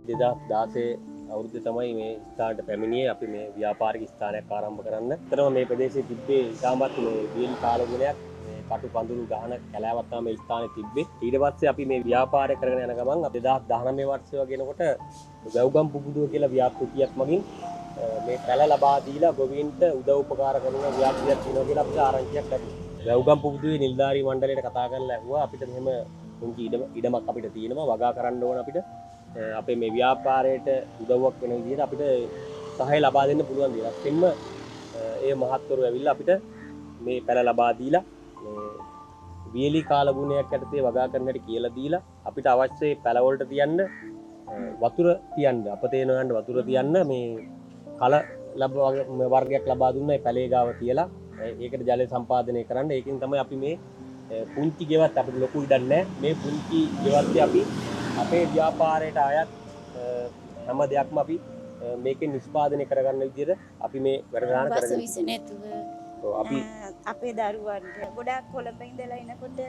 2016 අවුරුද්ද තමයි මේ ස්ථානට පැමිණියේ අපි මේ ව්‍යාපාරික ස්ථානයක් ආරම්භ කරන්න. අතරම මේ ප්‍රදේශයේ තිබ්බේ ඉතාමත් මේ වියලි කාලගුණයක් මේ කටු පඳුරු ගහන කැලෑවක් තමයි මේ ස්ථානේ තිබ්බේ. ඊට පස්සේ අපි මේ ව්‍යාපාරය කරගෙන යන ගමන් 2019 වර්ෂය වගේනකොට වැව්ගම් පුබුදුව කියලා ව්‍යාපෘතියක් මගින් මේ පැල ලබා දීලා ගොවීන්ට උදව් උපකාර කරන ව්‍යාපෘතියක් තියෙනවා කියලා අපිට ආරංචියක් ලැබුණා. වැව්ගම් පුබුදුවේ නිලධාරී මණ්ඩලයට කතා කරලා ඇහුවා අපිට මෙහෙම පුංචි ඉඩමක් අපිට තියෙනවා වගා කරන්න ඕන අපිට අපේ මේ ව්‍යාපාරයට උදව්වක් වෙන විදිහට අපිට සහාය ලබා දෙන්න පුළුවන් කියලා. එතින්ම ඒ මහත්වරු ඇවිල්ලා අපිට මේ පැල ලබා දීලා මේ වියලි කාලගුණයක් යටතේ වගා කරන්නට කියලා දීලා අපිට අවශ්‍ය පැල වලට තියන්න වතුර තියන්න අපතේ නොයන්න වතුර තියන්න මේ කල වර්ගයක් ලබා දුන්නා ඒ පැලේ ගාව තියලා ඒකට ජලය සම්පාදනය කරන්න. ඒකෙන් තමයි අපි මේ පුංචි ගෙවත් අපිට ලොකු ඉඩක් නැහැ. මේ පුංචි ගෙවත් අපි අපේ ව්‍යාපාරයට අයත් හැම දෙයක්ම අපි මේකෙන් නිෂ්පාදනය කරගන්න විදිහට අපි මේ වැඩසටහන කරගෙන අපි අපේ දරුවන්ට ගොඩාක් කොළඹ ඉඳලා එනකොට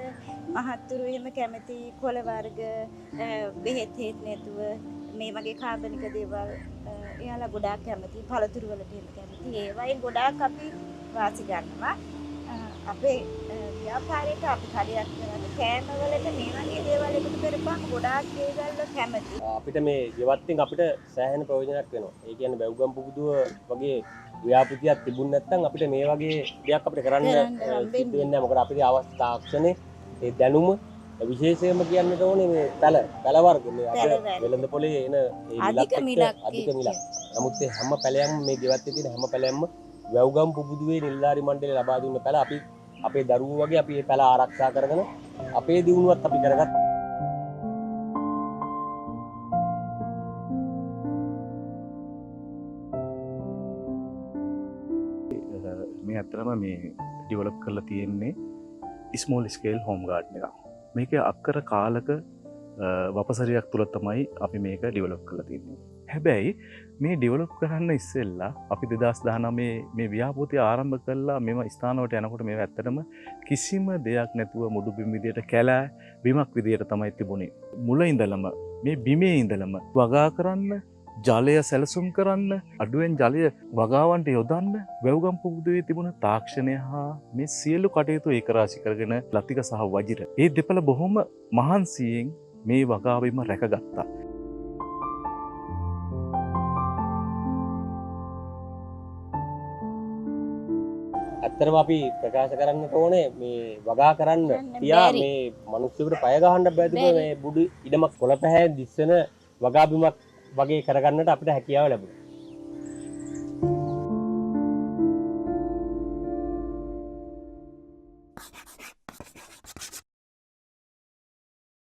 මහත්තුරු එහෙම කැමති කොළ වර්ග බෙහෙත් හේත් නැතුව මේ වගේ කාබනික දේවල් එයාලා ගොඩාක් කැමති පළතුරු වලට එහෙම කැමති ඒවයින් ගොඩාක් අපි වාසි ගන්නවා අපේ ව්‍යාපාරයට අපි හරියක් කරන්නේ කෑම වලට මේ වගේ දේවල් එකතු කරපුවාම ගොඩාක් දේවල් කැමති අපිට මේ ගෙවත්ෙන් අපිට සෑහෙන ප්‍රයෝජනයක් වෙනවා. ඒ කියන්නේ වැව්ගම් පුබුදුව වගේ ව්‍යාපෘතියක් තිබුණ නැත්නම් අපිට මේ වගේ දෙයක් අපිට කරන්න සිද්ධ වෙන්නේ නැහැ. මොකද අපිට අවශ්‍ය තාක්ෂණේ ඒ දැනුම විශේෂයෙන්ම කියන්නට ඕනේ මේ පැල වර්ග මේ අපේ වෙළඳ පොලේ එන ඒ අධික මිලක්. නමුත් ඒ හැම පැලයක්ම මේ ගෙවත්තේ තියෙන හැම පැලයක්ම වැව්ගම් පුබුදුවේ නිලධාරී මණ්ඩලය ලබා දුන්න පැල අපි අපේ දරුවෝ වගේ අපි මේ පැල ආරක්ෂා කරගෙන අපේ දියුණුවත් අපි කරගත්තා. මේ අතරම මේ ඩෙවලොප් කරලා තියෙන්නේ ස්මෝල් ස්කේල් හෝම් ගාඩන් එකක්. මේක අක්කර කාලක වපසරියක් තුල තමයි අපි මේක ඩෙවලොප් කරලා තියෙන්නේ. හැබැයි මේ ඩෙවලොප් කරන්න ඉස්සෙල්ලා අපි 2019 මේ ව්‍යාපෘතිය ආරම්භ කළා මෙම ස්ථානවලට යනකොට මේව ඇත්තටම කිසිම දෙයක් නැතුව මුඩු බිම් විදියට කැලෑ බිමක් විදියට තමයි තිබුණේ. මුල ඉඳලම මේ බිමේ ඉඳලම වගා කරන්න ජලය සැලසුම් කරන්න අඩුවෙන් ජලය වගාවන්ට යොදන්න වැව්ගම් පුබුදුවේ තිබුණ තාක්ෂණය හා මේ සියලු කටයුතු ඒකරාශි කරගෙන ලතික සහ වජිර ඒ දෙපළ බොහොම මහන්සියෙන් මේ වගාවීම රැකගත්තා. ඇත්තටම අපි ප්‍රකාශ කරන්නට ඕනේ මේ වගා කරන්න තියා මේ මිනිස්සුන්ට පය ගහන්න බැදුව මේ බුදු ඉඩමක් කොළ පැහැ දිස්සන වගා බිමක් වගේ කරගන්නට අපිට හැකියාව ලැබුණා.